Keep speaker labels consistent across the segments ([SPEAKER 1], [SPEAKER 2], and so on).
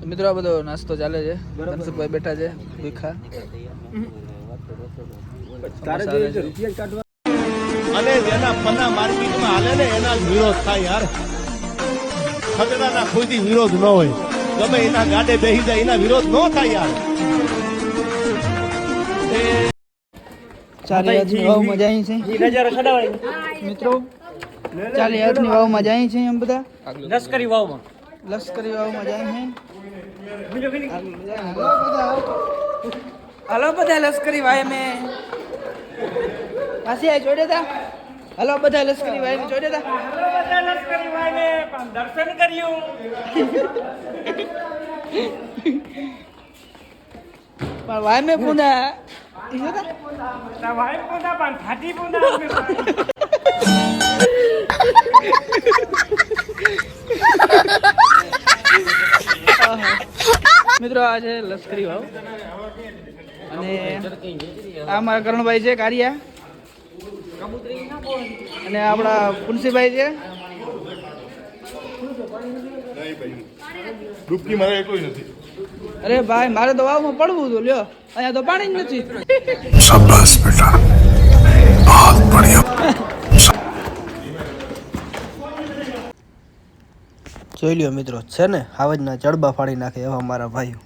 [SPEAKER 1] મિત્રો આ બધો નાસ્તો ચાલે છે. ધનસુખભાઈ બેઠા છે ભૂખા.
[SPEAKER 2] અને જેના પન્ના માર્કેટમાં હાલે ને એના વિરોધ થાય યાર. ખગડાના કોઈથી વિરોધ ન હોય. ગમે એના ગાડે બેસી જાય એના વિરોધ ન થાય યાર.
[SPEAKER 1] ચાલી હાથની વાવમાં જાય છે મિત્રો. ચાલી હાથની વાવમાં જાય છે એમ બધા. લશ્કરી વાવમાં જાય છે. હલો બધા લશ્કરી વાય મેં પાછી જોડે તા. હલો બધા લશ્કરી વાય મેં જોડે તા.
[SPEAKER 3] લશ્કરી ભાઈને દર્શન કર્યું.
[SPEAKER 1] પણ વાય મેં પૂંદા
[SPEAKER 3] ભાઈ પૂંદા પણ ફાટી પૂંદા.
[SPEAKER 1] મિત્રો આ છે લશ્કરી વાવ અને આ મારા કરણભાઈ છે કારિયા અને આપણા પુનસીભાઈ છે.
[SPEAKER 2] ડૂબકી મારે કોઈ નથી.
[SPEAKER 1] અરે ભાઈ મારે તો વાવમાં પડવું હતું લ્યો, અહીંયા તો પાણી જ નથી.
[SPEAKER 4] શાબાશ બેટા, બહુત બઢિયા.
[SPEAKER 1] જોઈ લ્યો મિત્રો, છે ને હાવજના જડબા ફાડી નાખે એવા મારા ભાઈઓ.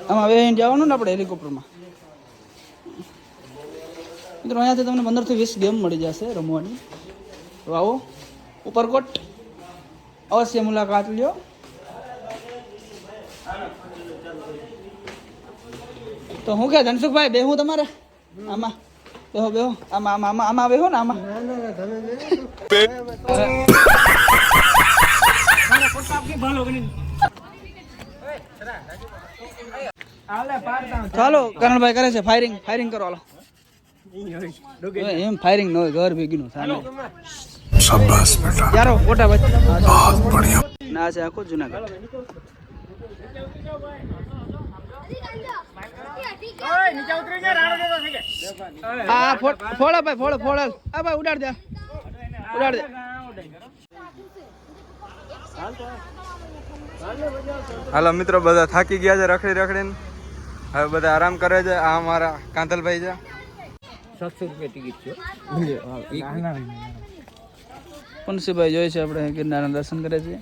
[SPEAKER 1] આમાં હવે જવાનું ને આપણે હેલિકોપ્ટરમાં. મિત્રો અહીંયાથી તમને 15 થી 20 ગેમ મળી જશે રમવાની. તો આવો ઉપરકોટ અવશ્ય મુલાકાત લ્યો. તો હું કે ધનસુખભાઈ બેહું તમારે આમાં? બેહો બેહો આમાં આમાં આમાં આમાં બેહો ને આમાં. ચાલો કરણભાઈ કરે છે ફાયરિંગ. ફાયરિંગ કરો હાલો. એમ ફાયરિંગ ન હોય, ઘર ભેગી નું સામે.
[SPEAKER 4] શાબાશ બેટા,
[SPEAKER 1] યારો ફોટા ભાઈ
[SPEAKER 4] બહુત બઢિયા.
[SPEAKER 1] ના છે આખો જુનાગઢ. હા ફોડો ભાઈ ફોડો ફોડો. હા ભાઈ ઉડાડ દે ઉડાડ દે. હાલો મિત્રો બધા થાકી ગયા છે રખડી રખડીને. હવે બધા આરામ કરે છે. આ અમારા કાંતલભાઈ છે. 700 રૂપિયા ટિકિટ છે. પુનસીભાઈ જોઈએ છે આપણે ગિરનારના દર્શન કરે છે.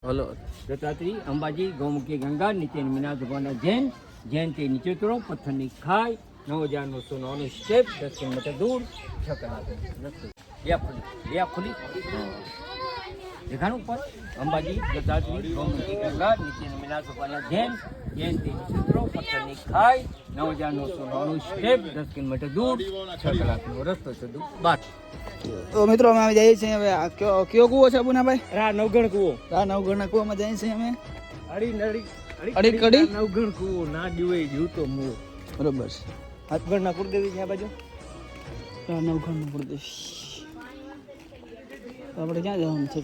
[SPEAKER 3] હલો દત્તાત્રી અંબાજી ગૌમુખી ગંગા નીચે મીના ભગવાનના જૈન જૈન તે નીચે ઉતરો પથ્થરની ખાઈ 9900 સ્ટેપ 10 કિલોમીટર દૂર 6 કલાક ખુલી દેખાણું ઉપર અંબાજી દત્તાત્રી ગૌમુખી ગંગા નીચે મીના ભગવાનના જૈન જૈન તે નીચે ઉતરો પથ્થરની ખાઈ 9900 સ્ટેપ 10 કિલોમીટર દૂર 6 કલાકનો રસ્તો છે બાદ.
[SPEAKER 1] તો મિત્રો અમે જઈએ છીએ હવે. કયો કૂવો છે અબુનાભાઈ?
[SPEAKER 3] રા નવગણ કૂવો.
[SPEAKER 1] રા નવગણના કૂવામાં જઈએ છીએ અમે.
[SPEAKER 3] અડી કડી નવગણ કૂવો ના દીવે જીવતો મૂળ.
[SPEAKER 1] બરોબર છે.
[SPEAKER 3] હાથગણના કુળદેવી છે આ બાજુ.
[SPEAKER 1] રા નવગણનું પ્રદેશ. તો આપણે ક્યાં જવાનું છે?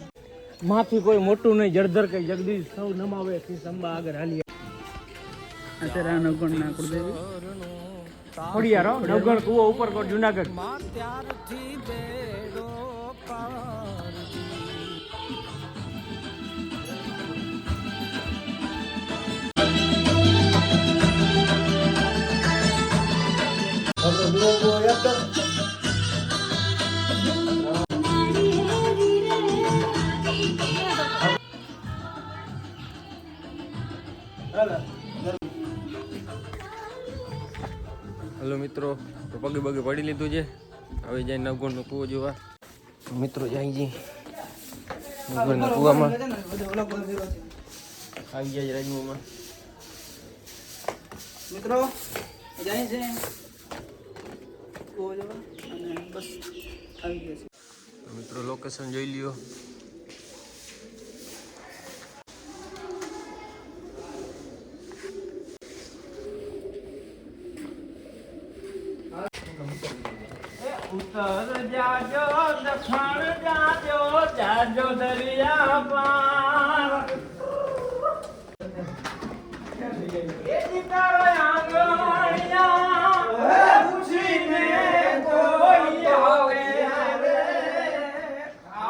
[SPEAKER 3] માથી કોઈ મોટું નહીં, જળધર કઈ જગદીશ સૌ નમાવે શ્રી સંબા આગળ હાલી.
[SPEAKER 1] અત્યારે રા નવગણના કુળદેવી
[SPEAKER 3] ખોડિયારો નવગણ કૂવો ઉપરકોટ જુનાગઢ.
[SPEAKER 5] હલો મિત્રો, તો પગે પગે પડી લીધું છે. હવે જાય નવગણનો કૂવો જોવા. મિત્રો જાય છે નવગણના કૂવામાં. આવી ગયા છે રાજમોમાં.
[SPEAKER 1] મિત્રો જાય છે કૂવો જોવા અને બસ આવી ગયા છે.
[SPEAKER 5] મિત્રો લોકેશન જોઈ લ્યો.
[SPEAKER 3] ઉત્તર જાજો દક્ષિણ જાજો જાજો દરિયા પાર.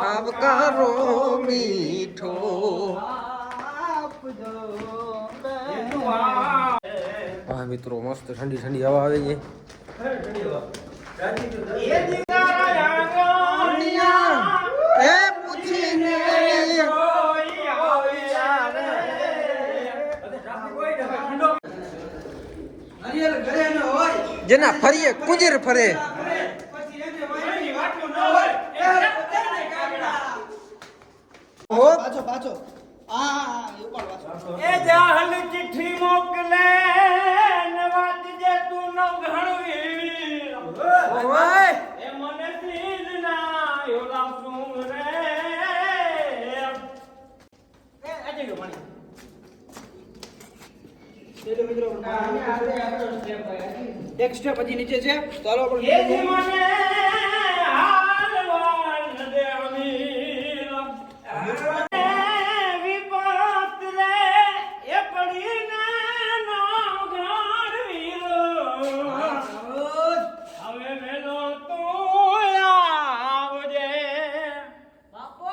[SPEAKER 5] આવકારો મીઠો હા મિત્રો મસ્ત ઠંડી ઠંડી હવા આવે છે જેના ફરીએ કુજર ફરે
[SPEAKER 1] પાછો પાછો
[SPEAKER 3] એ જાહલ ચિઠ્ઠી મોકલે ને વાંચજે તું નવઘણવી ઓય એ મને પ્લીઝ ના યોલા સુમ રે એ આજે ગયો પાણી
[SPEAKER 1] મિત્રો એક સ્ટેપ હજી નીચે છે ચાલો આપણે
[SPEAKER 3] એ મને હાલવાન દેવની વિપત રે એ પડીને નવઘણવી હવે વેલો તું આવજે બાપો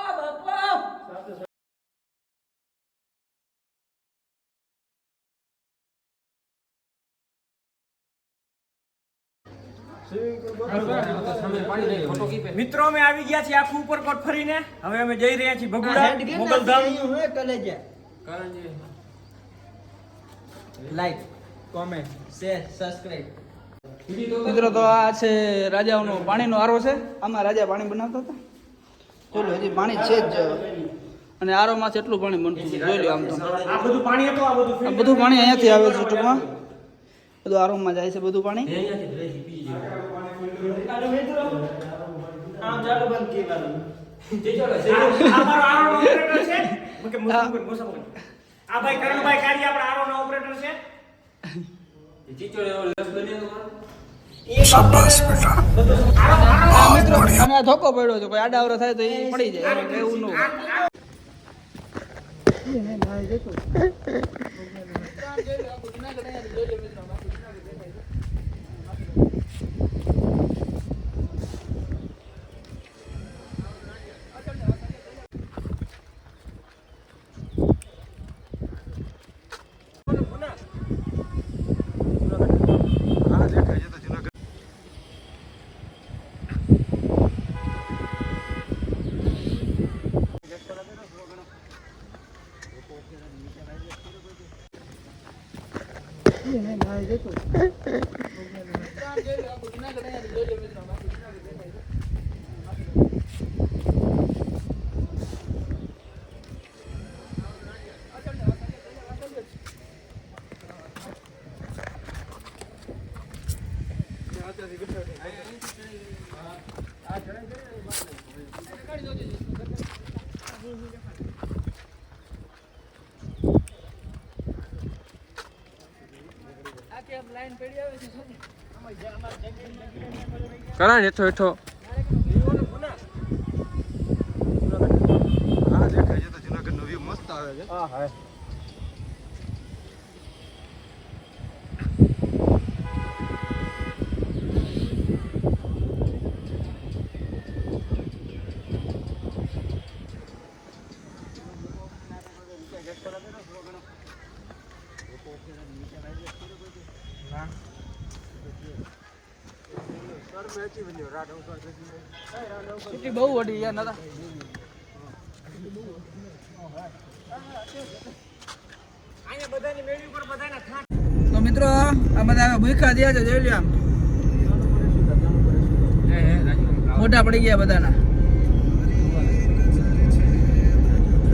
[SPEAKER 3] મિત્રો અમે આવી ગયા છીએ આખું ઉપરકોટ ફરીને હવે અમે જઈ રહ્યા છીએ Bhaguda Mogaldham
[SPEAKER 1] like comment share subscribe મિત્રો તો આ છે રાજાઓનો પાણીનો આરો છે આમાં રાજા પાણી બનાવતા હતા જોઈ લો હજી પાણી છે જ અને આરોમાંથી એટલું પાણી બનતું છે જોઈ લો આમ તો
[SPEAKER 3] આ બધું પાણી હતું આ બધું
[SPEAKER 1] બધું પાણી અહીંયાથી આવે છે ટૂંકમાં બધું આરોમાં જાય છે બધું પાણી
[SPEAKER 3] આમ જાડો બંધ કીવાનું આ મારો આરોનો ઓપરેટર છે ઓકે મુસાફર આ ભાઈ કરણભાઈ કારી આપણા આરોનો ઓપરેટર છે
[SPEAKER 4] शाबाश बेटा बहुत
[SPEAKER 1] મિત્રો
[SPEAKER 4] बढ़िया
[SPEAKER 1] અને આ ધોકો પડ્યો છે કોઈ આડાવરો થાય તો એ પડી જાય એવું ન હોય
[SPEAKER 5] કરા હેઠો હેઠો
[SPEAKER 2] હા દેખાય છે તો જુનાગઢ નો વ્યૂ મસ્ત આવે છે હા હા
[SPEAKER 1] સિટી બહુ વડી યાર નતા
[SPEAKER 3] અહીંયા બધાની મેળી ઉપર બધાના થાક
[SPEAKER 1] તો મિત્રો આ બધા ભૂખા થયા છે જોઈ લ્યો આમ મોટા પડી ગયા બધાના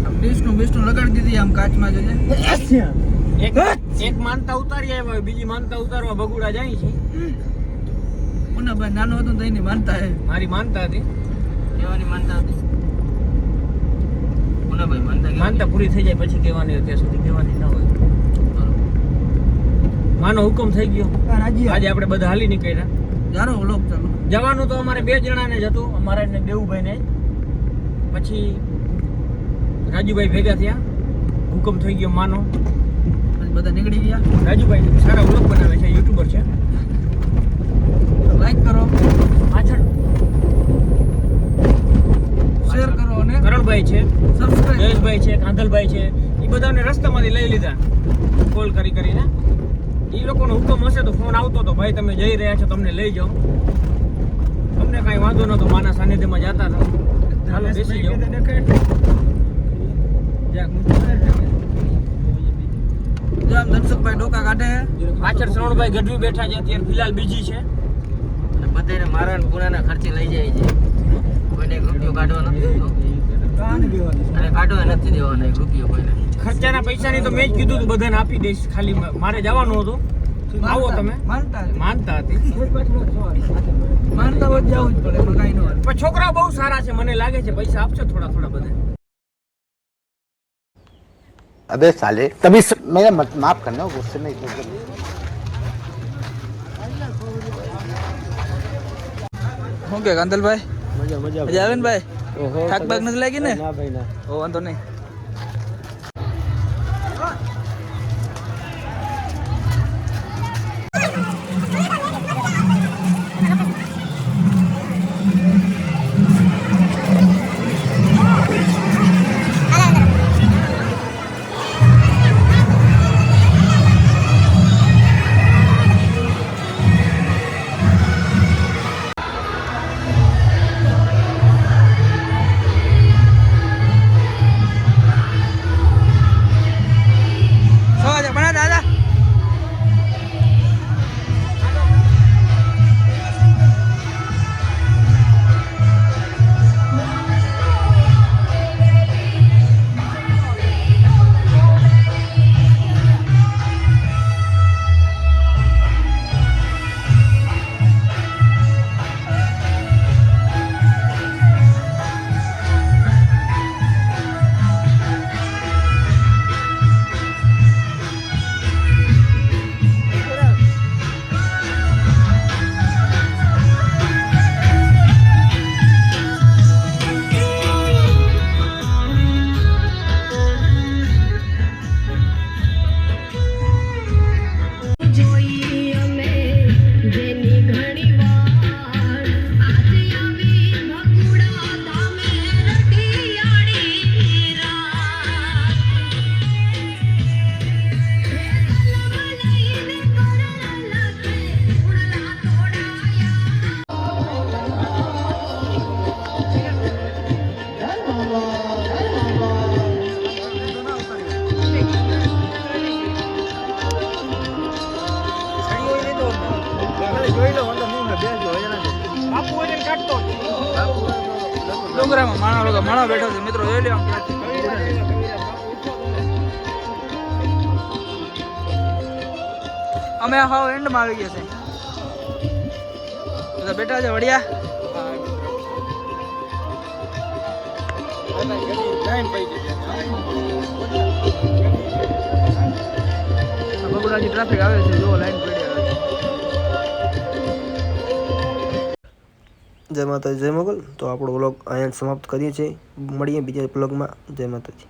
[SPEAKER 1] આમ ડિસ્ટું લગાડી દીધી આમ કાચમાં જોજે
[SPEAKER 3] એક માનતા ઉતારી આવ્યા બીજી માનતા ઉતારવા ભગુડા જાય છે
[SPEAKER 1] પુના ભાઈ નાનો હતો તો એની માનતા હે
[SPEAKER 3] મારી માનતા હતી
[SPEAKER 1] કેવાની માનતા હતી પુના ભાઈ
[SPEAKER 3] માનતા પૂરી થઈ જાય પછી કહેવાની હોય ત્યાં સુધી કહેવાની ના હોય માનો હુકમ થઈ ગયો આજે આપણે બધા હાલી નીકળ્યા
[SPEAKER 1] જારો વ્લોગ ચાલો
[SPEAKER 3] જવાનું તો અમારે 2 જણાને જ હતું અમારે ને દેવુભાઈ ને પછી રાજુભાઈ ભેગા થયા હુકમ થઈ ગયો માનો
[SPEAKER 1] બધા નીકળી ગયા.
[SPEAKER 3] રાજુભાઈ સારા વ્લોગ બનાવે છે, યુટ્યુબર છે.
[SPEAKER 1] લાઈક કરો,
[SPEAKER 3] પાછળ
[SPEAKER 1] શેર કરો અને
[SPEAKER 3] કરણભાઈ છે,
[SPEAKER 1] સબસ્ક્રાઇબ.
[SPEAKER 3] જયેશભાઈ છે, કાંધલભાઈ છે, એ બધાને રસ્તામાંથી લઈ લીધા કોલ કરીને. એ લોકોનો હુકમ હશે તો ફોન આવતો તો ભાઈ તમે જઈ રહ્યા છો, તમને લઈ જાઓ. તમને કાંઈ વાંધો નતો, માના સાનિધ્યમાં જતા હતા. ચાલો બેસી જાઓ.
[SPEAKER 1] જામ ધનસુખભાઈ ડોકા કાઢે.
[SPEAKER 3] પાછળ શ્રવણભાઈ ગઢવી બેઠા છે, અત્યારે ફિલહાલ બીજી છે.
[SPEAKER 6] અને બધાને મારા ને પુરાના ખર્ચે લઈ જાય છે. કોઈને એક રૂપિયો કાઢવા નથી દેતો. અને કાઢવા નથી દેવાનો એક રૂપિયો કોઈને.
[SPEAKER 3] ખર્ચાના પૈસાની તો મેં જ કીધું હતું બધાને આપી દઈશ, ખાલી મારે જવાનું હતું. આવો તમે. માનતા હતી
[SPEAKER 1] માનતા હોત જવું જ પડે, એમાં કાંઈ ન હોય.
[SPEAKER 3] પણ છોકરાઓ બહુ સારા છે, મને લાગે છે પૈસા આપશે થોડા થોડા બધા.
[SPEAKER 7] अबे साले तभी मेरा मत माफ करना गुस्से में इतना
[SPEAKER 1] શું કે કાંતલભાઈ? મજા આવે ને ભાઈ? થાક બાક નથી લાગી ને?
[SPEAKER 3] ના ભાઈ ના.
[SPEAKER 1] ઓ વાંધો નહીં. ડુંગરામાં માણો બેઠો છે મિત્રો, જોઈ લ્યો. અમે હાવ એન્ડમાં આવી ગયા છે, બધા બેઠા છે વડિયા. બગુડાની ટ્રાફિક આવે છે, જો લાઈન પડી આવે છે.
[SPEAKER 8] જય માતાજી, જય મોગલ. તો આપણો વ્લોગ અહીંયા સમાપ્ત કરીએ છીએ. મળીએ બીજા વ્લોગમાં. જય માતાજી.